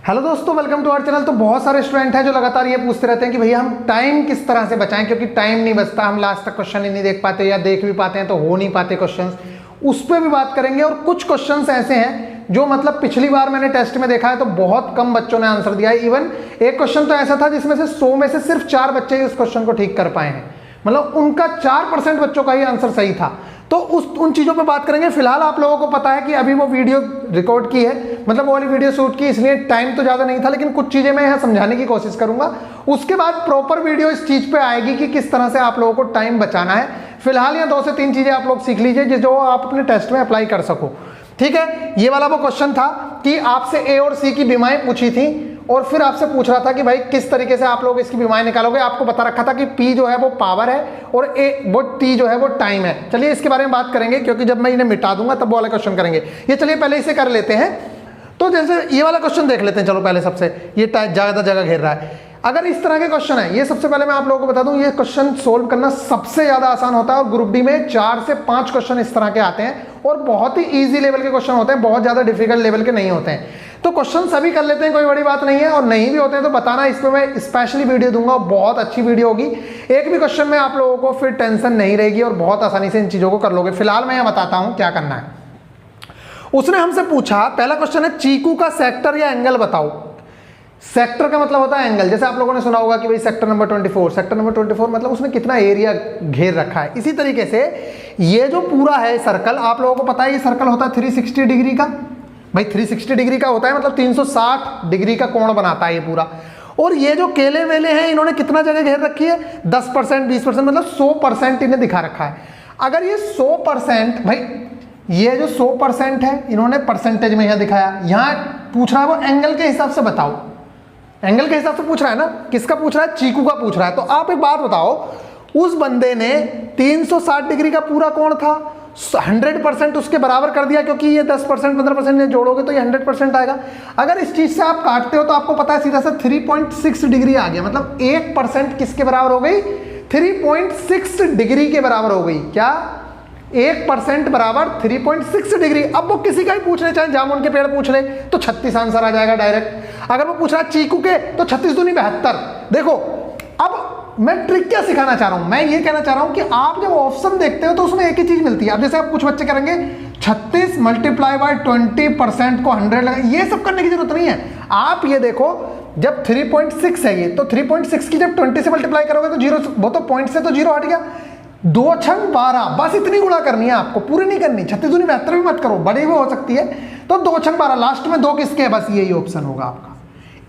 Hello दोस्तों, welcome to our channel. तो बहुत सारे स्टूडेंट हैं जो लगातार ये पूछते रहते हैं कि भैया हम टाइम किस तरह से बचाएं, क्योंकि टाइम नहीं बचता, हम लास्ट तक क्वेश्चन ही नहीं देख पाते या देख भी पाते हैं तो हो नहीं पाते क्वेश्चंस। उस पर भी बात करेंगे। और कुछ क्वेश्चंस ऐसे हैं जो मतलब पिछली बार मैंने टेस्ट में देखा है तो बहुत कम बच्चों ने आंसर दिया है। इवन एक क्वेश्चन तो ऐसा था जिसमें से 100 में से सिर्फ 4 बच्चे ही उस क्वेश्चन को ठीक कर पाए हैं, मतलब उनका 4% बच्चों का ही आंसर सही था। तो उन चीज़ों पे बात करेंगे। फिलहाल आप लोगों को पता है कि अभी वो वीडियो रिकॉर्ड की है, मतलब वो वाली वीडियो शूट की, इसलिए टाइम तो ज़्यादा नहीं था, लेकिन कुछ चीज़ें मैं यहाँ समझाने की कोशिश करूंगा। उसके बाद प्रॉपर वीडियो इस चीज़ पे आएगी कि किस तरह से आप लोगों को टाइम बचाना है। फिलहाल ये 2 से 3 चीज़ें आप लोग सीख लीजिए जो आप अपने टेस्ट में अप्लाई कर सको, ठीक है। ये वाला वो क्वेश्चन था कि आपसे ए और सी की बीमाएं पूछी थी और फिर आपसे पूछ रहा था कि भाई किस तरीके से आप लोग इसकी बीमाएं निकालोगे। आपको बता रखा था कि पी जो है वो पावर है और ए वो टी जो है वो टाइम है। चलिए इसके बारे में बात करेंगे, क्योंकि जब मैं इन्हें मिटा दूंगा तब वो वाला क्वेश्चन करेंगे। ये चलिए पहले इसे कर लेते हैं। तो जैसे ये वाला क्वेश्चन देख लेते हैं। चलो पहले सबसे, ये ज़्यादा जगह घेर रहा है। अगर इस तरह के क्वेश्चन है, ये सबसे पहले मैं आप लोगों को बता दूं, ये क्वेश्चन सोल्व करना सबसे ज़्यादा आसान होता है और ग्रुप डी में 4 से 5 क्वेश्चन इस तरह के आते हैं और बहुत ही इजी लेवल के क्वेश्चन होते हैं, बहुत ज़्यादा डिफिकल्ट लेवल के नहीं होते हैं। तो क्वेश्चन सभी कर लेते हैं, कोई बड़ी बात नहीं है। और नहीं भी होते हैं तो बताना, इस पर मैं स्पेशली वीडियो दूंगा, बहुत अच्छी वीडियो होगी। एक भी क्वेश्चन में आप लोगों को फिर टेंशन नहीं रहेगी और बहुत आसानी से इन चीज़ों को कर लोगे। फिलहाल मैं यहाँ बताता हूँ क्या करना है। उसने हमसे पूछा, पहला क्वेश्चन है चीकू का सेक्टर या एंगल बताओ। सेक्टर का मतलब होता है एंगल। जैसे आप लोगों ने सुना होगा कि भाई सेक्टर नंबर 24, सेक्टर नंबर 24 मतलब उसने कितना एरिया घेर रखा है। इसी तरीके से ये जो पूरा है सर्कल, आप लोगों को पता है ये सर्कल होता है 360 डिग्री का। भाई 360 डिग्री का होता है, मतलब 360 डिग्री का कोण बनाता है ये पूरा। और ये जो केले वेले हैं इन्होंने कितना जगह घेर रखी है, 10%, 20%, मतलब 100% इन्हें दिखा रखा है। अगर ये 100%, भाई ये जो 100% है इन्होंने परसेंटेज में यहां दिखाया, यहां पूछ रहा है वो एंगल के हिसाब से बताओ। एंगल के हिसाब से पूछ रहा है ना, किसका पूछ रहा है, चीकू का पूछ रहा है। तो आप एक बात बताओ, उस बंदे ने 360 डिग्री का पूरा कोण था, 100% उसके बराबर कर दिया, क्योंकि ये 10% 15% जोड़ोगे तो ये 100% आएगा। अगर इस चीज से आप काटते हो तो आपको पता है सीधा सा 3.6 डिग्री आ गया, मतलब 1% किसके बराबर हो गई, 3.6 डिग्री के बराबर हो गई। क्या 1% बराबर 3.6 डिग्री। अब वो किसी का ही पूछ ले, चाहे जामुन के पेड़ पूछ ले तो 36 आंसर आ जाएगा डायरेक्ट। अगर वो पूछ रहा है चीकू के तो 36 दूनी 72। देखो अब मैं ट्रिक क्या सिखाना चाह रहा हूं, मैं ये कहना चाह रहा हूं कि आप जब ऑप्शन देखते हो तो उसमें एक ही चीज मिलती है। अब जैसे आप कुछ बच्चे करेंगे 36 मल्टीप्लाई बाय 20% को 100 लगा, ये सब करने की जरूरत नहीं है। आप ये देखो, जब 3.6 है ये, तो 3.6 की जब 20 से मल्टीप्लाई करोगे तो 0, वो तो पॉइंट से तो 0 हट गया। 2 छंग 12, बस इतनी गुणा करनी है आपको, पूरी नहीं करनी। 36 दूनी 72 भी मत करो, बड़ी भी हो सकती है। तो 2 छंग 12, लास्ट में 2 किसके है, बस यही ऑप्शन होगा आपका।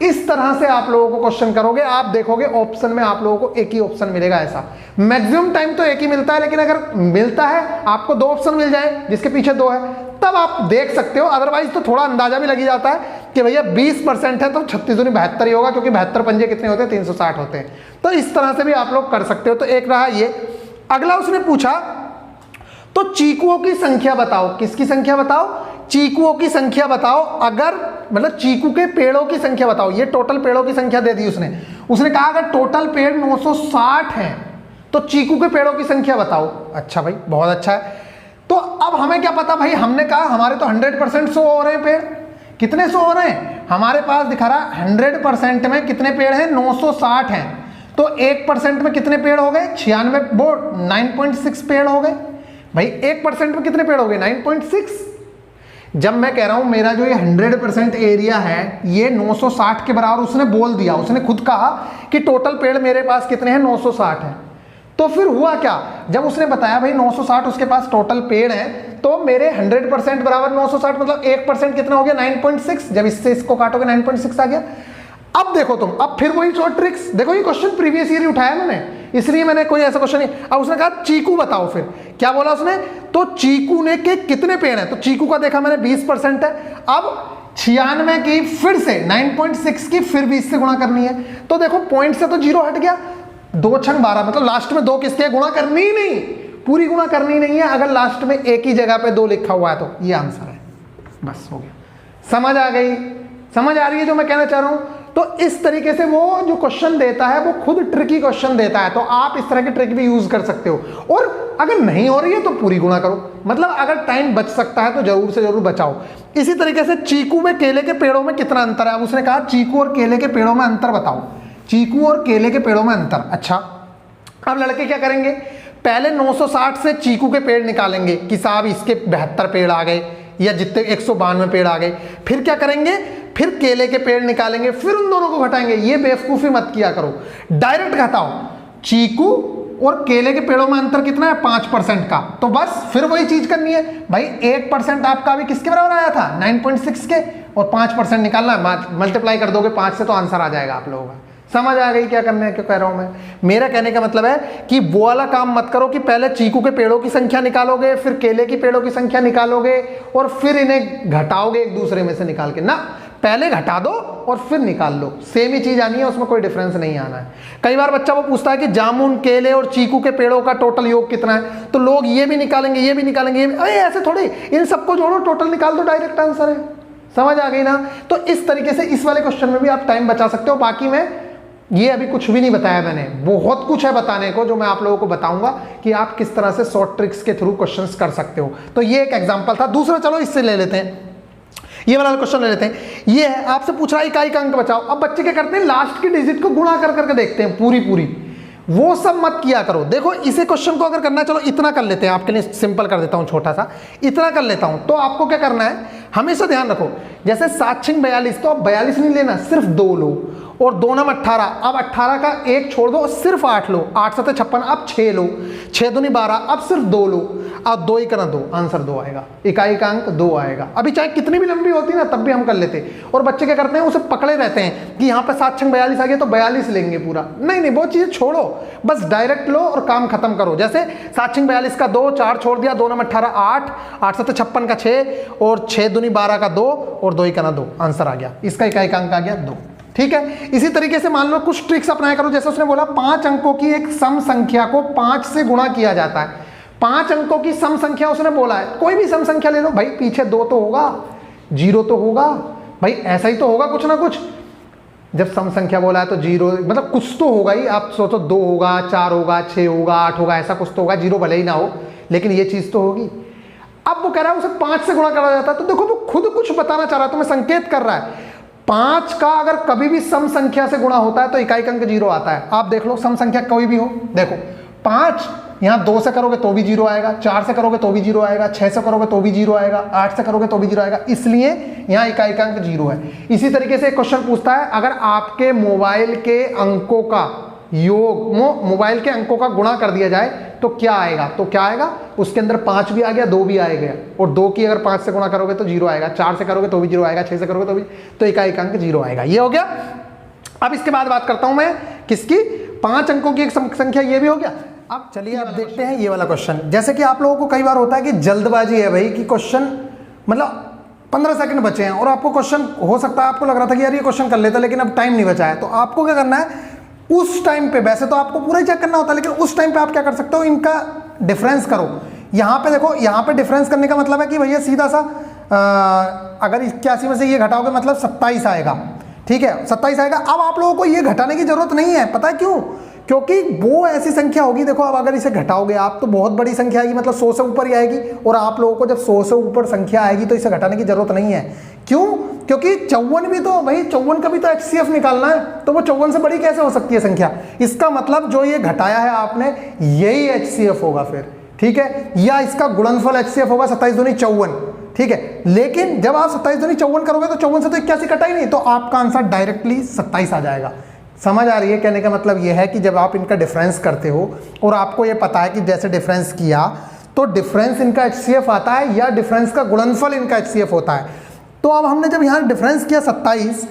इस तरह से आप लोगों को क्वेश्चन करोगे, आप देखोगे ऑप्शन में आप लोगों को एक ही ऑप्शन मिलेगा। ऐसा मैक्सिमम टाइम तो एक ही मिलता है, लेकिन अगर मिलता है आपको 2 ऑप्शन मिल जाए जिसके पीछे 2 है, तब आप देख सकते हो। अदरवाइज तो थोड़ा अंदाजा भी लगी जाता है कि भैया 20% है तो 36 दूनी 72 ही होगा, क्योंकि 72 पंजे कितने होते हैं, 360 होते हैं। तो इस तरह से भी आप लोग कर सकते हो। तो एक रहा ये। अगला उसने पूछा तो चीकुओं की संख्या बताओ। किसकी संख्या बताओ, चीकुओं की संख्या बताओ। अगर मतलब चीकू के पेड़ों की संख्या बताओ। ये टोटल पेड़ों की संख्या दे दी उसने कहा अगर टोटल पेड़ 960 हैं तो चीकू के पेड़ों की संख्या बताओ। अच्छा भाई, बहुत अच्छा है। तो अब हमें क्या पता, भाई हमने कहा हमारे तो 100% शो हो रहे हैं पेड़। कितने शो हो रहे हैं, हमारे पास दिखा रहा है 100% में कितने पेड़ हैं, 960 हैं। तो 1% में कितने पेड़ हो गए, 96, वो 9.6 पेड़ हो गए। भाई 1% में कितने पेड़ हो गए, 9.6। जब मैं कह रहा हूं मेरा जो ये 100% एरिया है ये 960 के बराबर, उसने बोल दिया, उसने खुद कहा कि टोटल पेड़ मेरे पास कितने हैं, 960 हैं। तो फिर हुआ क्या, जब उसने बताया भाई 960 उसके पास टोटल पेड़ हैं, तो मेरे 100% बराबर 960, मतलब 1% कितना हो गया, 9.6। जब इससे इसको काटोगे 9.6 आ गया। अब देखो तुम, अब फिर वही शॉर्ट ट्रिक्स देखो। ये क्वेश्चन प्रीवियस ईयर ही उठाया मैंने, इसलिए मैंने कोई ऐसा क्वेश्चन नहीं। अब उसने कहा चीकू बताओ। फिर क्या बोला उसने, तो चीकू ने के कितने पेड़ हैं, तो चीकू का देखा मैंने 20% है। अब 96 की फिर से 9.6 की फिर 20 से गुणा करनी है। तो देखो पॉइंट से तो 0 हट गया, 2 छंग 12, मतलब लास्ट में 2 किसके, गुणा करनी ही नहीं, पूरी गुणा करनी नहीं है। अगर लास्ट में एक ही जगह पे 2 लिखा हुआ है तो ये आंसर है, बस हो गया। समझ आ गई, समझ आ रही है जो मैं कहना चाह रहा हूं। तो इस तरीके से वो जो क्वेश्चन देता है वो खुद ट्रिकी क्वेश्चन देता है, तो आप इस तरह की ट्रिक भी यूज कर सकते हो। और अगर नहीं हो रही है तो पूरी गुणा करो, मतलब अगर टाइम बच सकता है तो जरूर से जरूर बचाओ। इसी तरीके से चीकू में केले के पेड़ों में कितना अंतर है, अब उसने कहा चीकू और केले के पेड़ों में अंतर बताओ, चीकू और केले के पेड़ों में अंतर। अच्छा, अब लड़के क्या करेंगे, पहले 960 से चीकू के पेड़ निकालेंगे कि साहब इसके 72 पेड़ आ गए या जितने 192 पेड़ आ गए। फिर क्या करेंगे, फिर केले के पेड़ निकालेंगे, फिर उन दोनों को घटाएंगे। ये बेवकूफी मत किया करो, डायरेक्ट घटाओ। चीकू और केले के पेड़ों में अंतर कितना है, 5% का, तो बस फिर वही चीज करनी है भाई। 1% आपका अभी किसके बराबर आया था, 9.6 के, और 5% निकालना है, मल्टीप्लाई कर दोगे 5 से तो आंसर आ जाएगा आप लोगों का। समझ आ गई क्या करना है, क्यों कह रहा हूं मैं। मेरा कहने का मतलब है कि वो वाला काम मत करो कि पहले चीकू के पेड़ों की संख्या निकालोगे, फिर केले की पेड़ों की संख्या निकालोगे और फिर इन्हें घटाओगे एक दूसरे में से निकाल के, ना, पहले घटा दो और फिर निकाल लो। सेम ही चीज आनी है, उसमें कोई डिफरेंस नहीं आना है। कई बार बच्चा वो पूछता है कि जामुन, केले और चीकू के पेड़ों का टोटल योग कितना है, तो लोग ये भी निकालेंगे, ये भी निकालेंगे, ये भी, अरे ऐसे थोड़ी, इन सबको जोड़ो, टोटल निकाल दो, डायरेक्ट आंसर है। समझ आ गई ना। तो इस तरीके से इस वाले क्वेश्चन में भी आप टाइम बचा सकते हो। बाकी में ये अभी कुछ भी नहीं बताया मैंने, बहुत कुछ है बताने को जो मैं आप लोगों को बताऊंगा कि आप किस तरह से शॉर्ट ट्रिक्स के थ्रू क्वेश्चंस कर सकते हो। तो ये एक एग्जांपल था। दूसरा चलो इससे ले लेते हैं, ये वाला क्वेश्चन ले लेते हैं। ये है, आपसे पूछ रहा है इकाई का अंक बचाओ। अब बच्चे क्या करते हैं, लास्ट की डिजिट को गुणा कर करके देखते हैं पूरी पूरी, वो सब मत किया करो। देखो इसे क्वेश्चन को अगर करना है, चलो इतना कर लेते हैं, आपके लिए सिंपल कर देता हूं, छोटा सा इतना कर लेता हूं। तो आपको क्या करना है, हमेशा ध्यान रखो, जैसे 7×6 42, तो अब 42 नहीं लेना, सिर्फ 2 लो, और 2 9 18, अब 18 का 1 छोड़ दो, सिर्फ 8 लो, 8 7 56, अब 6 लो, 6 दूनी 12, अब सिर्फ 2 लो, अब 2 ही करना 2, आंसर 2 आएगा, इकाई का अंक 2 आएगा। अभी चाहे कितनी भी लंबी होती ना तब भी हम कर लेते। और बच्चे क्या करते हैं, उसे पकड़े रहते हैं कि यहाँ पे 7×6 42 आ गया तो 42 लेंगे पूरा। नहीं नहीं, वो चीज़ छोड़ो, बस डायरेक्ट लो और काम खत्म करो। जैसे 7×6 42 का 2, 4 छोड़ दिया, 2 9 18 8, 8 7 56 का 6, और 6 दूनी 12 का 2, और 2 ही करना 2, आंसर आ गया, इसका इकाई का अंक आ गया 2। ठीक है। इसी तरीके से मान लो कुछ ट्रिक्स अपनाया करो। जैसे उसने बोला 5 अंकों की एक सम संख्या को 5 से गुणा किया जाता है। 5 अंकों की सम संख्या उसने बोला है, कोई भी सम संख्या ले लो भाई, पीछे 2 तो होगा, 0 तो होगा भाई, ऐसा ही तो होगा कुछ ना कुछ। जब सम संख्या बोला है तो 0 मतलब कुछ तो होगा ही। आप सोचो 2 होगा, 4 होगा, 6 होगा, 8 होगा, ऐसा कुछ तो होगा। 0 भले ही ना हो, लेकिन ये चीज तो होगी। अब वो कह रहा है उसे 5 से गुणा करा जाता है, तो देखो वो खुद कुछ बताना चाह रहा है, तुम्हें संकेत कर रहा है। 5 का अगर कभी भी सम संख्या से गुणा होता है तो इकाई का अंक 0 आता है। आप देख लो, सम संख्या कोई भी हो, देखो 5 यहाँ 2 से करोगे तो भी 0 आएगा, 4 से करोगे तो भी 0 आएगा, 6 से करोगे तो भी 0 आएगा, 8 से करोगे तो भी 0 आएगा, इसलिए यहाँ इकाई का अंक 0 है। इसी तरीके से एक क्वेश्चन पूछता है, अगर आपके मोबाइल के अंकों का योग, मोबाइल के अंकों का गुणा कर दिया जाए तो क्या आएगा, तो क्या आएगा, उसके अंदर 5 भी आ गया, 2 भी आ गया, और 2 की अगर 5 से गुणा करोगे तो 0 आएगा, 4 से करोगे तो भी 0 आएगा, 6 से करोगे तो भी, तो इकाई का अंक 0 आएगा। ये हो गया। अब इसके बाद बात करता हूं मैं किसकी, 5 अंकों की एक संख्या, ये भी हो गया। अब चलिए अब देखते हैं ये वाला क्वेश्चन। जैसे कि आप लोगों को कई बार होता है कि जल्दबाजी है भाई, कि क्वेश्चन मतलब 15 सेकंड बचे हैं और आपको क्वेश्चन, हो सकता है आपको लग रहा था कि यार ये क्वेश्चन कर लेता, लेकिन अब टाइम नहीं बचा है। तो आपको क्या करना है, उस टाइम पे, वैसे तो आपको पूरा ही चेक करना होता है, लेकिन उस टाइम पे आप क्या कर सकते हो, इनका डिफरेंस करो। यहाँ पे देखो, यहाँ पे डिफरेंस करने का मतलब है कि भैया सीधा सा अगर 81 में से ये घटाओगे मतलब 27 आएगा। ठीक है, 27 आएगा। अब आप लोगों को ये घटाने की जरूरत नहीं है, पता है क्यों, क्योंकि वो ऐसी संख्या होगी, देखो अब अगर इसे घटाओगे आप तो बहुत बड़ी संख्या आएगी, मतलब 100 से ऊपर ही आएगी, और आप लोगों को जब 100 से ऊपर संख्या आएगी तो इसे घटाने की जरूरत नहीं है। क्यों, क्योंकि 54 भी तो भाई, 54 का भी तो HCF निकालना है, तो वो 54 से बड़ी कैसे हो सकती है संख्या। इसका मतलब जो ये घटाया है आपने, यही HCF होगा फिर। ठीक है, या इसका गुणनफल HCF होगा, 27 दूनी 54। ठीक है, लेकिन जब आप 27 दूनी 54 करोगे तो 54 से तो 81 कटा ही नहीं, तो आपका आंसर डायरेक्टली 27 आ जाएगा। समझ आ रही है, कहने का मतलब यह है कि जब आप इनका डिफरेंस करते हो और आपको यह पता है कि जैसे डिफरेंस किया तो डिफरेंस इनका HCF आता है या डिफरेंस का गुणनफल इनका HCF होता है। तो अब हमने जब यहाँ डिफरेंस किया 27,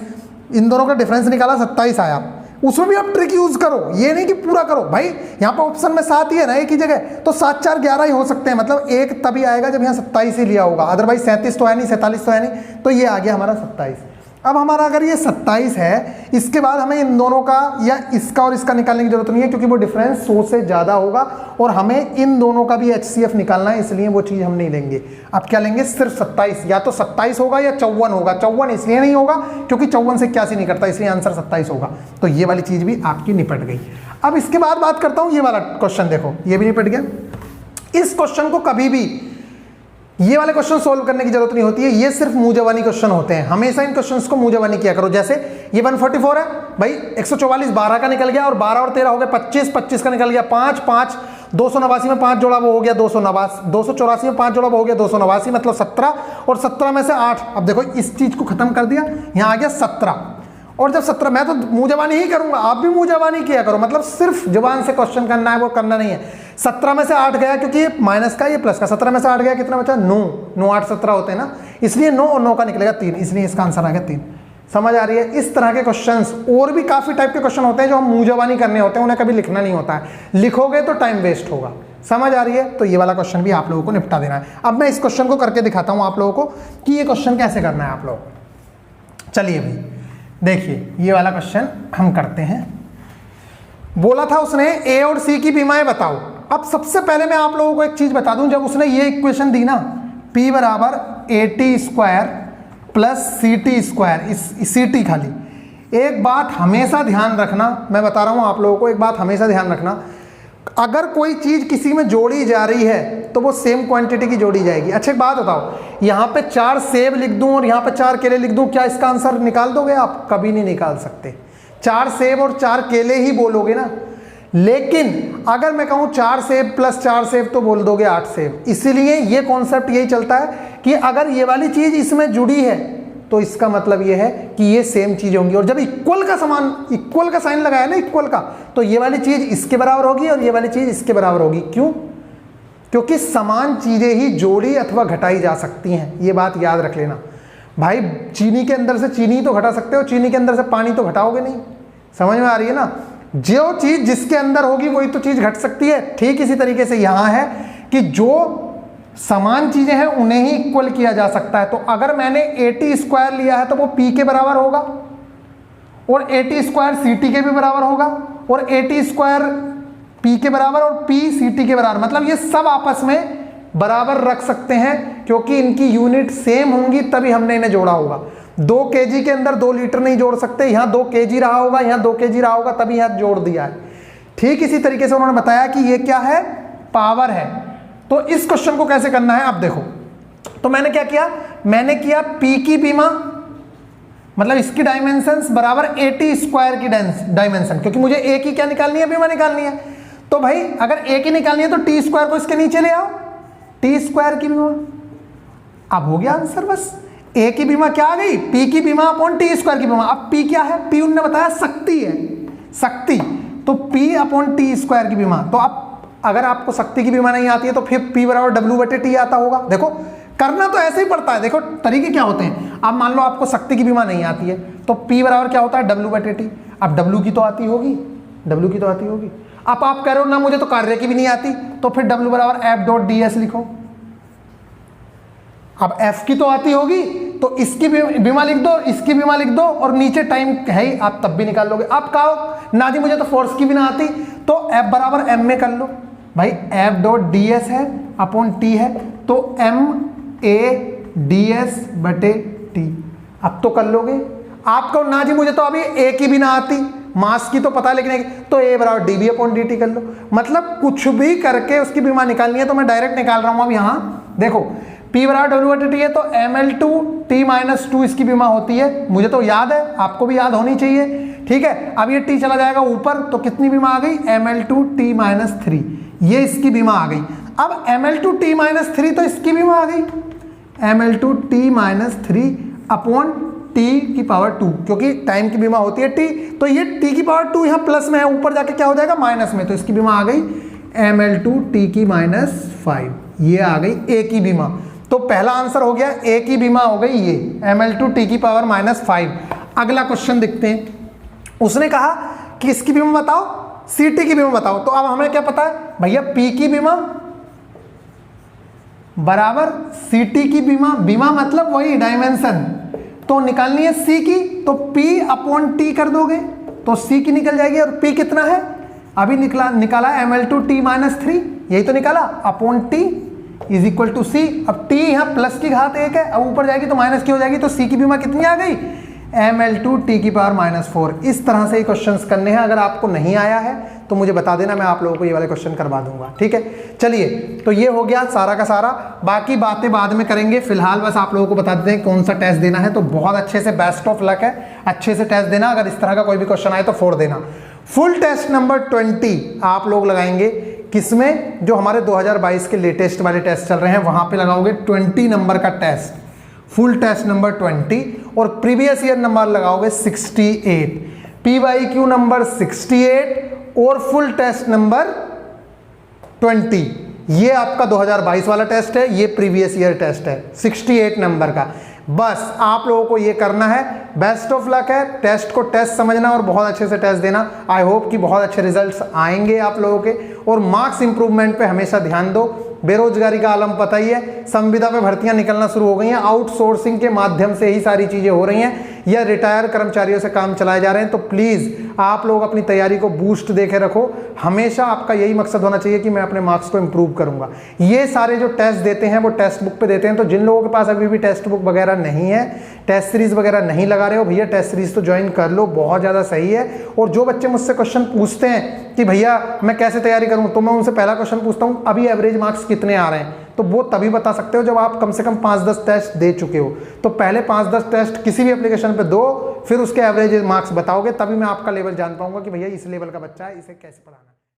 इन दोनों का डिफरेंस निकाला 27 आया, उसमें भी आप ट्रिक यूज करो, ये नहीं कि पूरा करो भाई। यहाँ पर ऑप्शन में 7 ही है ना एक ही जगह, तो 7 4 11 ही हो सकते हैं, मतलब एक तभी आएगा जब यहाँ 27 ही लिया होगा, अदरवाइज 37 तो है नहीं, 47 तो है नहीं, तो ये आ गया हमारा 27। अब हमारा अगर ये 27 है, इसके बाद हमें इन दोनों का या इसका और इसका निकालने की जरूरत नहीं है, क्योंकि वो डिफरेंस 100 से ज़्यादा होगा और हमें इन दोनों का भी HCF निकालना है, इसलिए वो चीज़ हम नहीं लेंगे। अब क्या लेंगे, सिर्फ 27, या तो 27 होगा या 54 होगा। 54 इसलिए नहीं होगा क्योंकि 54 से 81 नहीं करता, इसलिए आंसर 27 होगा। तो ये वाली चीज़ भी आपकी निपट गई। अब इसके बाद बात करता हूँ ये वाला क्वेश्चन, देखो ये भी निपट गया। इस क्वेश्चन को कभी भी ये वाले क्वेश्चन सोल्व करने की जरूरत नहीं होती है, ये सिर्फ मुंह जबानी क्वेश्चन होते हैं। हमेशा इन क्वेश्चंस को मुंह जबानी किया करो। जैसे ये 144 है भाई, 144 12 का निकल गया और 12 और 13 हो गया 25, 25 का निकल गया 5, 5 289 में 5 जोड़ा वो हो गया 289, 284 में 5 जोड़ा वो हो गया 289, मतलब 17 और 17 में से 8। अब देखो इस चीज को खत्म कर दिया, यहाँ आ गया 17 और जब 17, मैं तो मुंह जबानी ही करूंगा, आप भी मुंह जबानी किया करो, मतलब सिर्फ जुबान से क्वेश्चन करना है, वो करना नहीं है। 17 में से 8 गया क्योंकि ये माइनस का ये प्लस का, 17 में से 8 गया कितना बचा 9, 9 8 17 होते हैं ना, इसलिए 9 और 9 का निकलेगा 3, इसलिए इसका आंसर आ गया 3। समझ आ रही है? इस तरह के क्वेश्चंस और भी काफी टाइप के क्वेश्चन होते हैं जो हम मुंह जबानी करने होते हैं, उन्हें कभी लिखना नहीं होता है, लिखोगे तो टाइम वेस्ट होगा। समझ आ रही है? तो ये वाला क्वेश्चन भी आप लोगों को निपटा देना है। अब मैं इस क्वेश्चन को करके दिखाता हूं आप लोगों को कि ये क्वेश्चन कैसे करना है आप लोगों को। चलिए भाई देखिए, ये वाला क्वेश्चन हम करते हैं। बोला था उसने ए और सी की बीमाएं बताओ। अब सबसे पहले मैं आप लोगों को एक चीज बता दूं, जब उसने ये इक्वेशन दी ना, P बराबर AT² प्लस CT², इस CT खाली, एक बात हमेशा ध्यान रखना, मैं बता रहा हूं आप लोगों को, एक बात हमेशा ध्यान रखना, अगर कोई चीज किसी में जोड़ी जा रही है तो वो सेम क्वांटिटी की जोड़ी जाएगी। अच्छा एक बात बताओ, यहाँ पे 4 सेब लिख दूं और यहाँ पे 4 केले लिख दूं, क्या इसका आंसर निकाल दोगे आप? कभी नहीं निकाल सकते। 4 सेब और 4 केले ही बोलोगे ना, लेकिन अगर मैं कहूँ 4 सेब प्लस 4 सेब तो बोल दोगे 8 सेब। इसीलिए ये कॉन्सेप्ट यही चलता है कि अगर ये वाली चीज इसमें जुड़ी है तो इसका मतलब ये है कि ये सेम चीज होंगी, और जब इक्वल का समान, इक्वल का साइन लगाया ना, इक्वल का, तो ये वाली चीज इसके बराबर होगी और ये वाली चीज इसके बराबर होगी। क्यों? क्योंकि समान चीजें ही जोड़ी अथवा घटाई जा सकती हैं, ये बात याद रख लेना भाई। चीनी के अंदर से चीनी तो घटा सकते हो, चीनी के अंदर से पानी तो घटाओगे नहीं। समझ में आ रही है ना? जो चीज जिसके अंदर होगी वही तो चीज घट सकती है। ठीक इसी तरीके से यहां है कि जो समान चीजें हैं उन्हें ही इक्वल किया जा सकता है। तो अगर मैंने AT² लिया है तो वो P के बराबर होगा, और AT² CT के भी बराबर होगा, और AT² P के बराबर और P CT के बराबर, मतलब ये सब आपस में बराबर रख सकते हैं क्योंकि इनकी यूनिट सेम होंगी, तभी हमने इन्हें जोड़ा होगा। 2 kg के अंदर 2 लीटर नहीं जोड़ सकते, यहाँ 2 kg रहा होगा, यहाँ 2 kg रहा होगा, तभी यहाँ जोड़ दिया है। ठीक इसी तरीके से उन्होंने बताया कि ये क्या है, पावर है। तो इस क्वेश्चन को कैसे करना है, आप देखो। तो मैंने क्या किया, मैंने किया P की बीमा, मतलब इसकी डायमेंशंस बराबर AT² की डायमेंशन, क्योंकि मुझे A की क्या निकालनी है, बीमा निकालनी है। तो भाई अगर A की निकालनी है तो T² को इसके नीचे ले आओ, T² की बीमा। अब हो गया आंसर बस। A की बीमा क्या आ गई, P की बीमा अपॉन T² की बीमा। अब P क्या है, P उन्होंने बताया शक्ति है, शक्ति, तो P अपॉन T² की बीमा। तो अब अगर आपको शक्ति की बीमा नहीं आती है तो फिर P बराबर W/T आता होगा। देखो करना तो ऐसे ही पड़ता है। देखो तरीके क्या होते हैं, अब मान लो आपको शक्ति की बीमा नहीं आती है तो P बराबर क्या होता है, W/T। अब W की तो आती होगी, W की तो आती होगी। अब आप कह रहे हो ना मुझे तो कार्य की भी नहीं आती, तो फिर W बराबर F.ds लिखो। अब F की तो आती होगी तो इसकी बीमा लिख दो, इसकी बीमा लिख दो, और नीचे टाइम है ही, आप तब भी निकाल लोगे। अब कहो ना जी मुझे तो फोर्स की भी ना आती, तो F बराबर M में कर लो भाई, F.ds है अपॉन T है, तो MA/ds/T। अब तो कर लोगे। आप कहो ना जी मुझे तो अभी A की भी ना आती, मास की तो पता है लेकिन तो A बराबर dB/dt कर लो। मतलब कुछ भी करके उसकी बीमा निकालनी है, तो मैं डायरेक्ट निकाल रहा हूं। अब यहाँ देखो P बराबर W/T है तो mL2T-2 इसकी बीमा होती है, मुझे तो याद है, आपको भी याद होनी चाहिए। ठीक है, अब ये T चला जाएगा ऊपर, तो कितनी बीमा आ गई, mL2T-3, ये इसकी बीमा आ गई। अब mL2T-3 तो इसकी बीमा आ गई, mL2T-3 अपॉन T⁻², क्योंकि टाइम की बीमा होती है T, तो ये T⁻², यहाँ प्लस में है, ऊपर जाके क्या हो जाएगा माइनस में, तो इसकी बीमा आ गई mL2T-5, ये आ गई A की बीमा। तो पहला आंसर हो गया, A की बीमा हो गई ये mL2T⁻5। अगला क्वेश्चन देखते हैं। उसने कहा कि इसकी बीमा बताओ, CT की बीमा बताओ। तो अब हमें क्या पता है भैया, P की बीमा बराबर CT की बीमा, बीमा मतलब वही डायमेंशन, तो निकालनी है सी की, तो P अपॉन टी कर दोगे तो सी की निकल जाएगी। और P कितना है अभी निकाला ml2t माइनस 3, यही तो निकाला, upon T is equal to C. अब t यहाँ प्लस की घात 1 है, अब ऊपर जाएगी तो माइनस की हो जाएगी, तो सी की भी कितनी आ गई ml2t की पावर माइनस 4। इस तरह से ये क्वेश्चंस करने हैं। अगर आपको नहीं आया है तो मुझे बता देना, मैं आप लोगों को ये वाले क्वेश्चन करवा दूंगा, ठीक है। चलिए, तो ये हो गया सारा का सारा, बाकी बातें बाद में करेंगे। फिलहाल बस आप लोगों को बता देते हैं कौन सा टेस्ट देना है। तो बहुत अच्छे से, बेस्ट ऑफ लक है, अच्छे से टेस्ट देना। अगर इस तरह का कोई भी क्वेश्चन आए तो फोड़ देना। फुल टेस्ट नंबर 20 आप लोग लगाएंगे किसमें, जो हमारे 2022 के लेटेस्ट वाले टेस्ट चल रहे हैं वहां पे लगाओगे 20 नंबर का टेस्ट, फुल टेस्ट नंबर 20, और प्रीवियस ईयर नंबर लगाओगे 68, PYQ नंबर 68 और फुल टेस्ट नंबर 20। ये आपका 2022 वाला टेस्ट है, ये प्रीवियस ईयर टेस्ट है 68 नंबर का। बस आप लोगों को ये करना है। बेस्ट ऑफ लक है, टेस्ट को टेस्ट समझना और बहुत अच्छे से टेस्ट देना। आई होप कि बहुत अच्छे रिजल्ट्स आएंगे आप लोगों के। और मार्क्स इंप्रूवमेंट पे हमेशा ध्यान दो। बेरोजगारी का आलम पता ही है, संविदा पे भर्तियां निकलना शुरू हो गई हैं, आउटसोर्सिंग के माध्यम से ही सारी चीजें हो रही हैं, या रिटायर कर्मचारियों से काम चलाए जा रहे हैं। तो प्लीज आप लोग अपनी तैयारी को बूस्ट देके रखो। हमेशा आपका यही मकसद होना चाहिए कि मैं अपने मार्क्स को इंप्रूव करूंगा। ये सारे जो टेस्ट देते हैं वो टेक्स्ट बुक पे देते हैं। तो जिन लोगों के पास अभी भी टेक्स्ट बुक वगैरह नहीं है, टेस्ट सीरीज वगैरह नहीं लगा रहे हो, भैया टेस्ट सीरीज तो ज्वाइन कर लो, बहुत ज़्यादा सही है। और जो बच्चे मुझसे क्वेश्चन पूछते हैं कि भैया मैं कैसे तैयारी करूं, तो मैं उनसे पहला क्वेश्चन पूछता हूं अभी एवरेज मार्क्स कितने आ रहे हैं। तो वो तभी बता सकते हो जब आप कम से कम 5-10 टेस्ट दे चुके हो। तो पहले 5-10 टेस्ट किसी भी एप्लीकेशन पे दो, फिर उसके एवरेज मार्क्स बताओगे, तभी मैं आपका लेवल जान पाऊंगा कि भैया इस लेवल का बच्चा है, इसे कैसे पढ़ाना है।